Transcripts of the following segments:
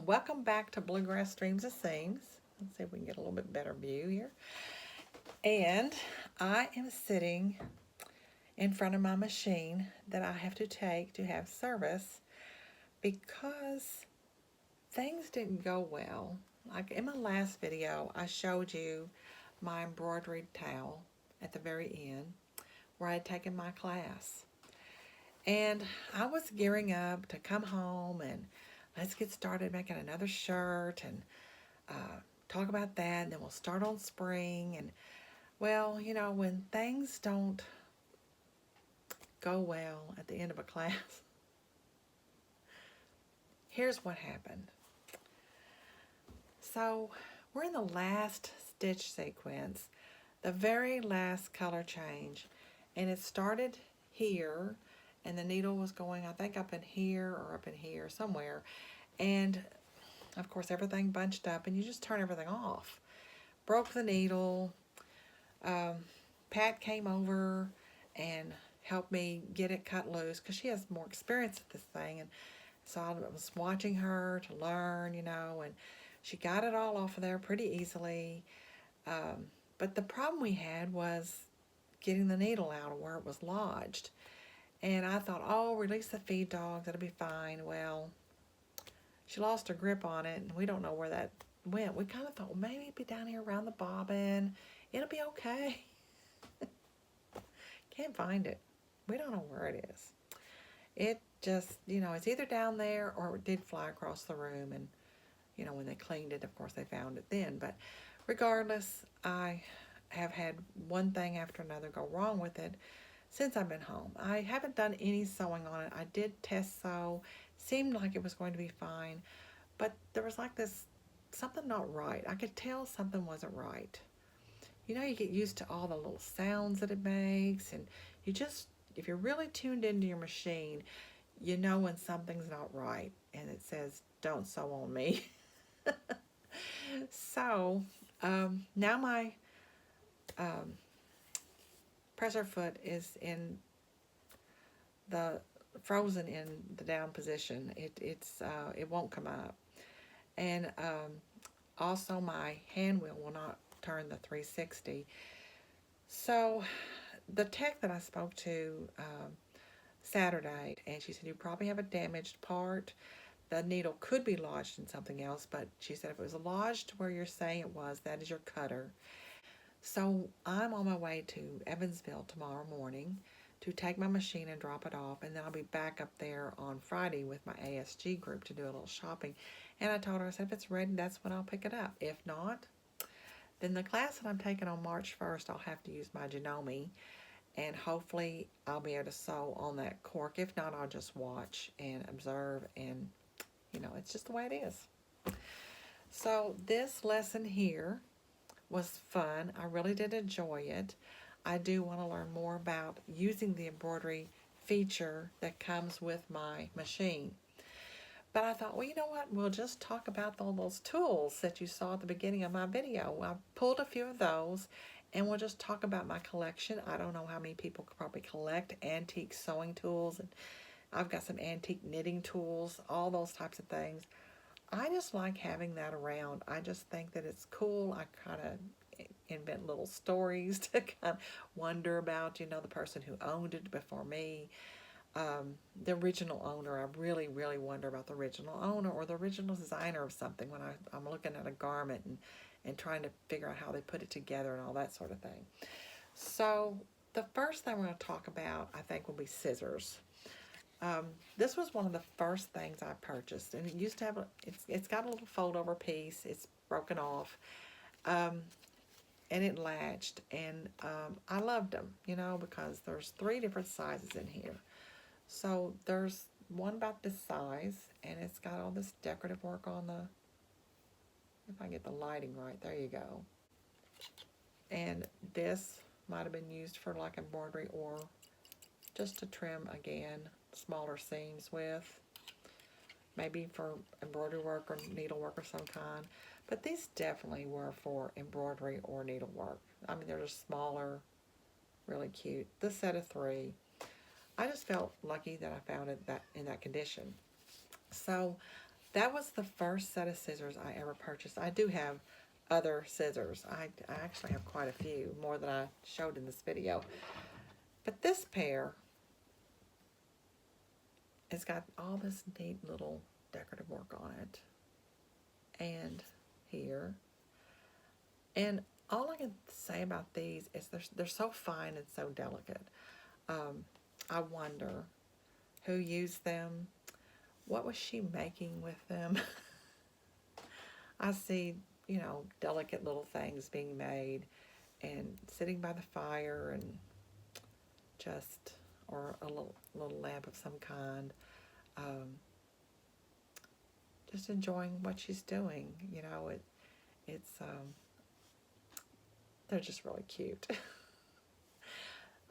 Welcome back to Bluegrass Streams and Seams. Let's see if we can get a little bit better view here. And I am sitting in front of my machine that I have to take to have service because things didn't go well. Like in my last video, I showed you my embroidered towel at the very end where I had taken my class. And I was gearing up to come home and let's get started making another shirt and talk about that. And then we'll start on spring. And well, when things don't go well at the end of a class, here's what happened. So we're in the last stitch sequence, the very last color change. And it started here and the needle was going, I think, up in here or up in here somewhere. And of course, everything bunched up and you just turn everything off. Broke the needle. Pat came over and helped me get it cut loose because she has more experience at this thing. And so I was watching her to learn, and she got it all off of there pretty easily. But the problem we had was getting the needle out of where it was lodged. And I thought, oh, release the feed dogs, it'll be fine. Well, she lost her grip on it, and we don't know where that went. We kind of thought, well, maybe it'd be down here around the bobbin. It'll be okay. Can't find it. We don't know where it is. It just, it's either down there or it did fly across the room. And, when they cleaned it, of course, they found it then. But regardless, I have had one thing after another go wrong with it since I've been home. I haven't done any sewing on it. I did test sew. Seemed like it was going to be fine. But there was like this, something not right. I could tell something wasn't right. You get used to all the little sounds that it makes. And you just, if you're really tuned into your machine, you know when something's not right. And it says, don't sew on me. So, now my presser foot is in the frozen in the down position. It won't come up. And also my hand wheel will not turn the 360. So the tech that I spoke to Saturday, and she said, you probably have a damaged part. The needle could be lodged in something else, but she said if it was lodged where you're saying it was, that is your cutter. So I'm on my way to Evansville tomorrow morning to take my machine and drop it off, and then I'll be back up there on Friday with my ASG group to do a little shopping. And I told her, I said, if it's ready, that's when I'll pick it up. If not, then the class that I'm taking on March 1st, I'll have to use my Janome, and hopefully I'll be able to sew on that cork. If not, I'll just watch and observe, and it's just the way it is. So this lesson here was fun. I really did enjoy it. I do want to learn more about using the embroidery feature that comes with my machine. But I thought, well, you know what? We'll just talk about all those tools that you saw at the beginning of my video. I pulled a few of those, and we'll just talk about my collection. I don't know how many people could probably collect antique sewing tools, and I've got some antique knitting tools, all those types of things. I just like having that around. I just think that it's cool. I kind of invent little stories to kind of wonder about, the person who owned it before me. The original owner, I really, really wonder about the original owner or the original designer of something when I'm looking at a garment and trying to figure out how they put it together and all that sort of thing. So the first thing we're going to talk about, I think, will be scissors. This was one of the first things I purchased, and it used to have it's got a little fold over piece. It's broken off, and it latched, and I loved them, because there's 3 different sizes in here. So there's one about this size, and it's got all this decorative work on the, if I get the lighting right, there you go. And this might have been used for like embroidery or just to trim, again, smaller seams with, maybe for embroidery work or needlework of some kind. But these definitely were for embroidery or needlework. I mean, they're just smaller, really cute. This set of 3. I just felt lucky that I found it in that condition. So That was the first set of scissors I ever purchased. I do have other scissors. I actually have quite a few, more than I showed in this video. But this pair, it's got all this neat little decorative work on it. And here. And all I can say about these is they're so fine and so delicate. I wonder who used them. What was she making with them? I see, you know, delicate little things being made and sitting by the fire and just, or a little lamp of some kind. Just enjoying what she's doing. You know, it's they're just really cute.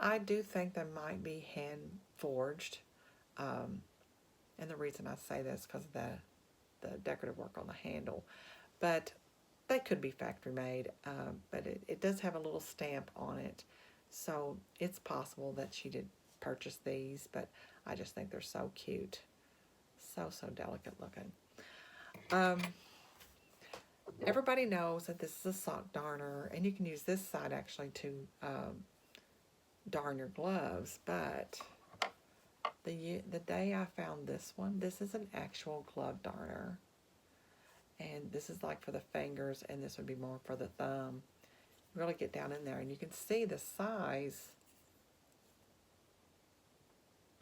I do think they might be hand forged. And the reason I say this is because of the decorative work on the handle. But they could be factory made, but it does have a little stamp on it. So it's possible that she did purchase these, but I just think they're so cute. So delicate looking. Everybody knows that this is a sock darner, and you can use this side actually to darn your gloves, but the day I found this one, this is an actual glove darner. And this is like for the fingers, and this would be more for the thumb. Really get down in there, and you can see the size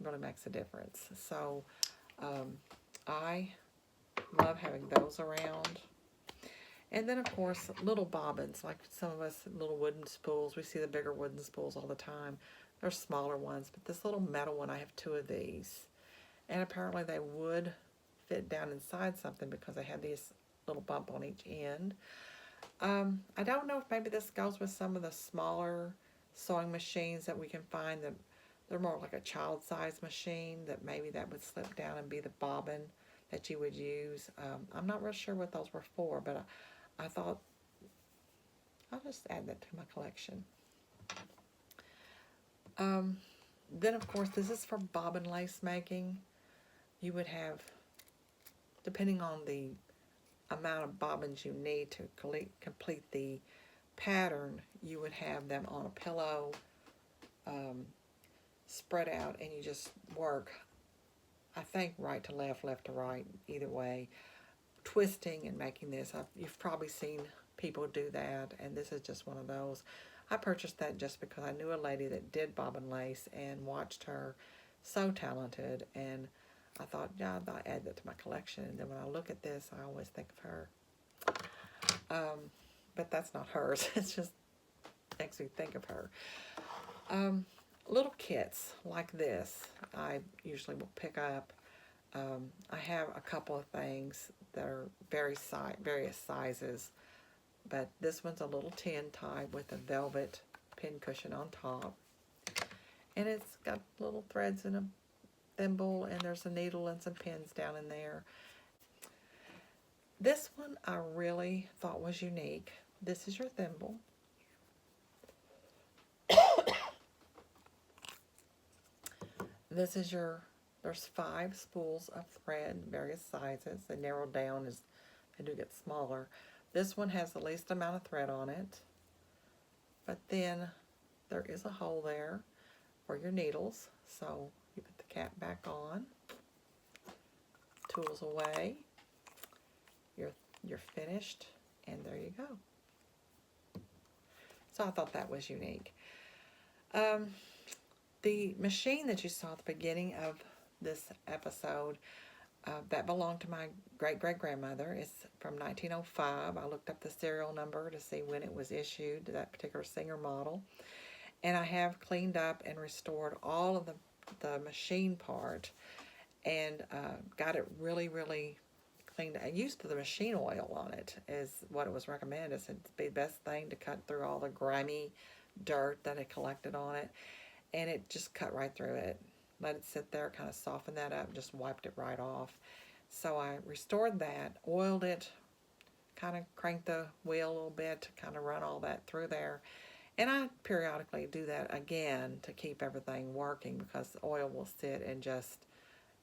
really makes a difference. So I love having those around. And then, of course, little bobbins, like some of us, little wooden spools. We see the bigger wooden spools all the time. There's smaller ones, but this little metal one, I have 2 of these. And apparently they would fit down inside something because they have this little bump on each end. I don't know if maybe this goes with some of the smaller sewing machines that we can find. That they're more like a child-size machine, that maybe that would slip down and be the bobbin that you would use. I'm not real sure what those were for, but I thought I'll just add that to my collection. Then, of course, this is for bobbin lace making. You would have, depending on the amount of bobbins you need to complete the pattern, you would have them on a pillow, spread out, and you just work, I think, right to left, left to right, either way, twisting and making this. You've probably seen people do that, and this is just one of those. I purchased that just because I knew a lady that did bobbin lace and watched her, so talented, and I thought, yeah, I'll add that to my collection. And then when I look at this, I always think of her. But that's not hers. It's just makes me think of her. Little kits like this, I usually will pick up. I have a couple of things that are various sizes, but this one's a little tin type with a velvet pin cushion on top. And it's got little threads and a thimble, and there's a needle and some pins down in there. This one I really thought was unique. This is your thimble. This is there's 5 spools of thread, various sizes. They narrow down as they do get smaller. This one has the least amount of thread on it, but then there is a hole there for your needles. So you put the cap back on, tools away, you're finished, and there you go. So I thought that was unique. The machine that you saw at the beginning of this episode, that belonged to my great-great-grandmother. It's from 1905. I looked up the serial number to see when it was issued, that particular Singer model. And I have cleaned up and restored all of the machine part, and got it really, really cleaned. I used the machine oil on it is what it was recommended. It's the best thing to cut through all the grimy dirt that had collected on it. And it just cut right through it. Let it sit there, kind of softened that up, just wiped it right off. So I restored that, oiled it, kind of cranked the wheel a little bit to kind of run all that through there. And I periodically do that again to keep everything working, because the oil will sit and just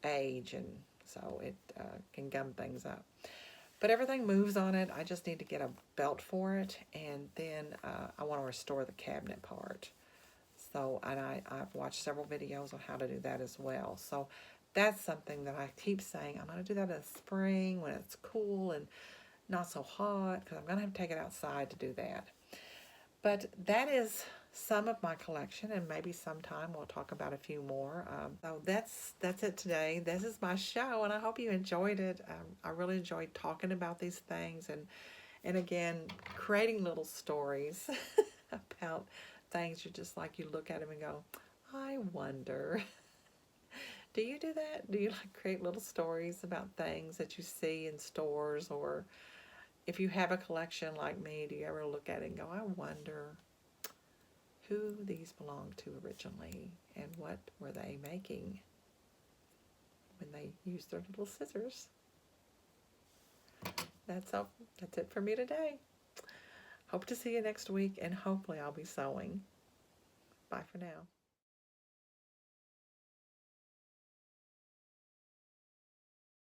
age and so it can gum things up. But everything moves on it. I just need to get a belt for it, and then I want to restore the cabinet part. So, and I've watched several videos on how to do that as well. So that's something that I keep saying, I'm going to do that in the spring when it's cool and not so hot, because I'm going to have to take it outside to do that. But that is some of my collection, and maybe sometime we'll talk about a few more. So that's it today. This is my show, and I hope you enjoyed it. I really enjoyed talking about these things, and again, creating little stories about things. You just like, you look at them and go, I wonder. Do you do that? Do you like create little stories about things that you see in stores, or if you have a collection like me, do you ever look at it and go, I wonder who these belonged to originally and what were they making when they used their little scissors? That's all. That's it for me today. Hope to see you next week, and hopefully I'll be sewing. Bye for now.